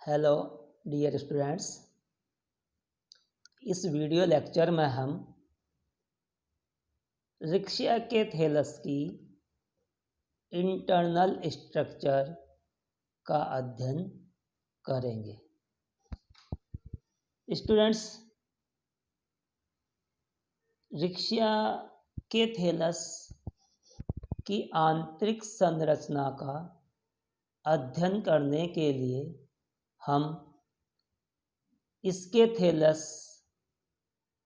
Hello dear students. इस video lecture में हम रिक्शा के थैलस की इंटरनल स्ट्रक्चर का अध्ययन करेंगे। स्टूडेंट्स, रिक्शा के थैलस की आंतरिक संरचना का अध्ययन करने के लिए हम इसके थैलस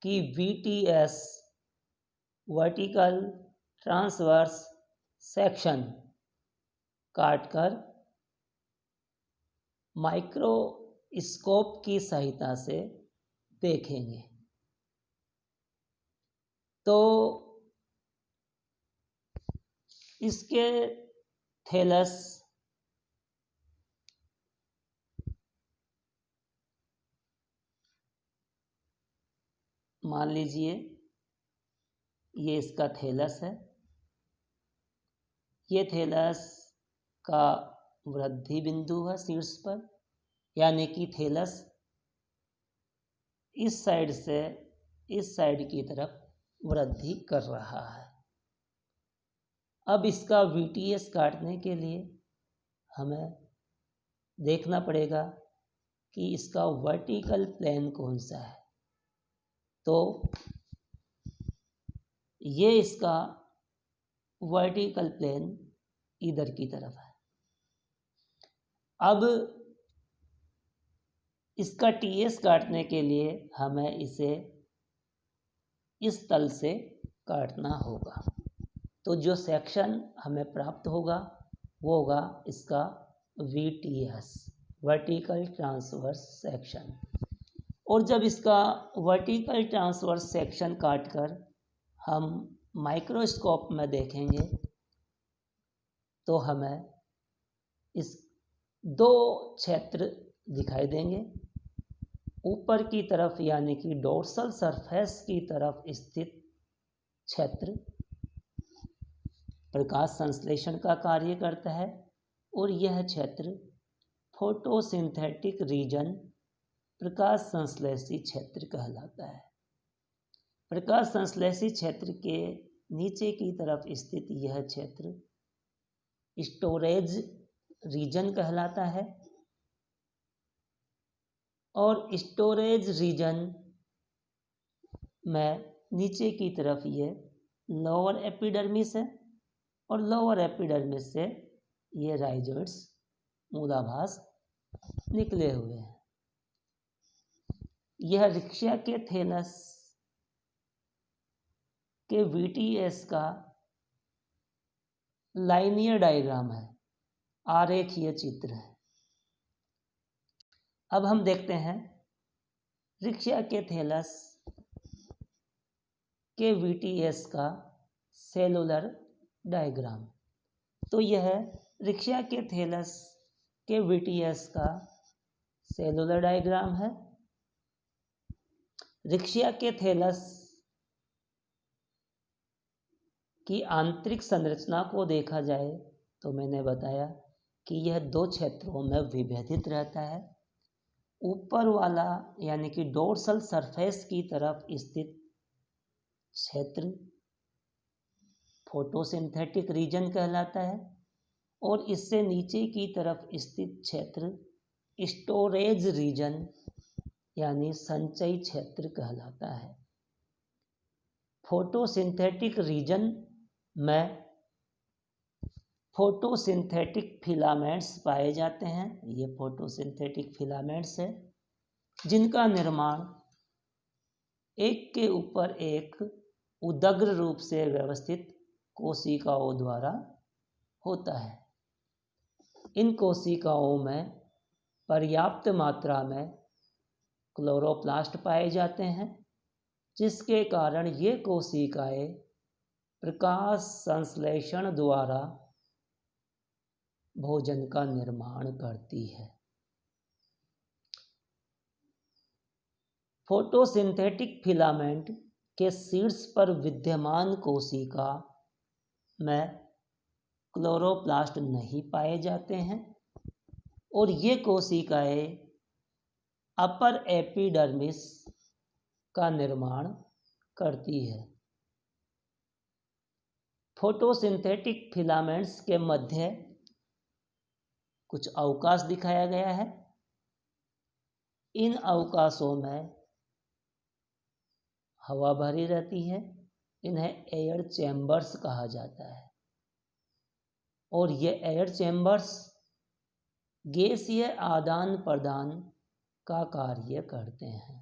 की VTS वर्टिकल ट्रांसवर्स सेक्शन काटकर माइक्रोस्कोप की सहायता से देखेंगे। तो इसके थैलस मान लीजिए ये इसका थैलस है। ये थैलस का वृद्धि बिंदु है शीर्ष पर, यानी कि थैलस इस साइड से इस साइड की तरफ वृद्धि कर रहा है। अब इसका VTS काटने के लिए हमें देखना पड़ेगा कि इसका वर्टिकल प्लेन कौन सा है। तो ये इसका वर्टिकल प्लेन इधर की तरफ है। अब इसका TS काटने के लिए हमें इसे इस तल से काटना होगा। तो जो सेक्शन हमें प्राप्त होगा वो होगा इसका VTS वर्टिकल ट्रांसवर्स सेक्शन। और जब इसका वर्टिकल ट्रांसवर्स सेक्शन काटकर हम माइक्रोस्कोप में देखेंगे तो हमें इस दो क्षेत्र दिखाई देंगे। ऊपर की तरफ यानी कि डोर्सल सरफेस की तरफ स्थित क्षेत्र प्रकाश संश्लेषण का कार्य करता है और यह क्षेत्र फोटोसिंथेटिक रीजन प्रकाश संश्लेषी क्षेत्र कहलाता है। प्रकाश संश्लेषी क्षेत्र के नीचे की तरफ स्थित यह क्षेत्र स्टोरेज रीजन कहलाता है और स्टोरेज रीजन में नीचे की तरफ ये लोअर एपिडर्मिस है और लोअर एपिडर्मिस से ये राइजोइड्स मूलाभास निकले हुए हैं। यह रिक्शा के थैलस के VTS का लाइनियर डायग्राम है, आरेखीय चित्र है। अब हम देखते हैं रिक्शा के थैलस के VTS का सेलुलर डायग्राम। तो यह रिक्शा के थैलस के VTS का सेलुलर डायग्राम है। रिक्शा के थैलस की आंतरिक संरचना को देखा जाए तो मैंने बताया कि यह दो क्षेत्रों में विभाजित रहता है। ऊपर वाला यानी कि डोर्सल सरफेस की तरफ स्थित क्षेत्र फोटोसिंथेटिक रीजन कहलाता है और इससे नीचे की तरफ स्थित क्षेत्र स्टोरेज रीजन यानी संचयी क्षेत्र कहलाता है। फोटोसिंथेटिक रीजन में फोटोसिंथेटिक फिलामेंट्स पाए जाते हैं। ये फोटोसिंथेटिक फिलामेंट्स है जिनका निर्माण एक के ऊपर एक उदग्र रूप से व्यवस्थित कोशिकाओं द्वारा होता है। इन कोशिकाओं में पर्याप्त मात्रा में क्लोरोप्लास्ट पाए जाते हैं जिसके कारण ये कोशिकाएं प्रकाश संश्लेषण द्वारा भोजन का निर्माण करती है। फोटोसिंथेटिक फिलामेंट के शीर्ष पर विद्यमान कोशिका में क्लोरोप्लास्ट नहीं पाए जाते हैं और ये कोशिकाएं अपर एपिडर्मिस का निर्माण करती है। फोटोसिंथेटिक फिलामेंट्स के मध्य कुछ अवकाश दिखाया गया है। इन अवकाशों में हवा भरी रहती है, इन्हें एयर चैम्बर्स कहा जाता है। और ये एयर चैम्बर्स गैसीय आदान प्रदान का कार्य करते हैं।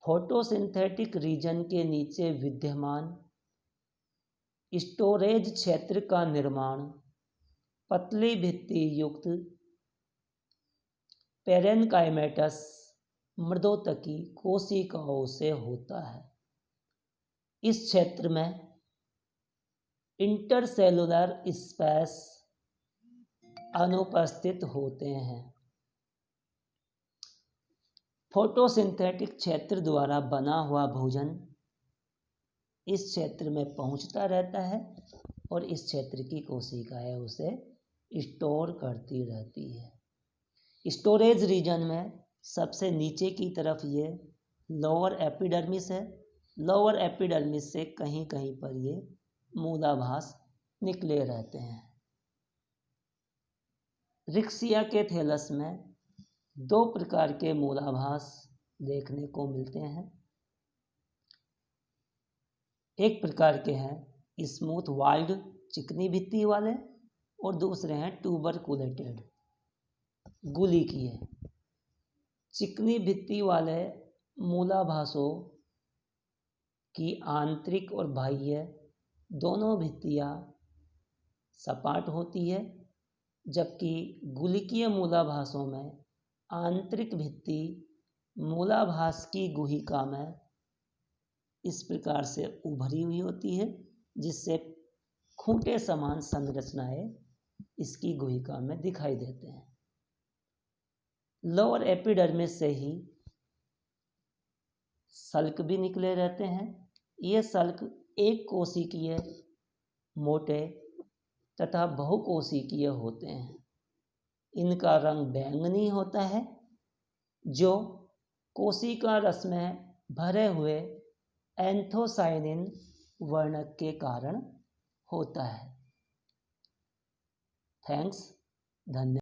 फोटोसिंथेटिक रीजन के नीचे विद्यमान स्टोरेज क्षेत्र का निर्माण पतली भित्ति युक्त पेरेन्काइमेटस मृदोतकी कोशिकाओं से होता है। इस क्षेत्र में इंटरसेलुलर स्पेस अनुपस्थित होते हैं। फोटोसिंथेटिक क्षेत्र द्वारा बना हुआ भोजन इस क्षेत्र में पहुंचता रहता है और इस क्षेत्र की कोशिकाएं उसे स्टोर करती रहती है। स्टोरेज रीजन में सबसे नीचे की तरफ ये लोअर एपिडर्मिस है। लोअर एपिडर्मिस से कहीं कहीं पर ये मूलाभास निकले रहते हैं। रिक्सिया के थैलस में 2 प्रकार के मूलाभास देखने को मिलते हैं। एक प्रकार के हैं स्मूथ वाल्ड चिकनी भित्ति वाले और दूसरे हैं ट्यूबरकुलेटेड गुलिकीय। चिकनी भित्ति वाले मूलाभासों की आंतरिक और बाह्य दोनों भित्तियां सपाट होती है, जबकि गुलिकीय मूलाभासों में आंतरिक भित्ति मूलाभास की गुहिका में इस प्रकार से उभरी हुई होती है, जिससे खूंटे समान संरचनाएं इसकी गुहिका में दिखाई देते हैं। लोअर एपिडर्मिस से ही सल्क भी निकले रहते हैं। ये सल्क एक कोशिकीय, मोटे तथा बहुकोशिकीय होते हैं। इनका रंग बैंगनी होता है, जो कोशिका रस में भरे हुए एंथोसायनिन वर्णक के कारण होता है। थैंक्स, धन्यवाद।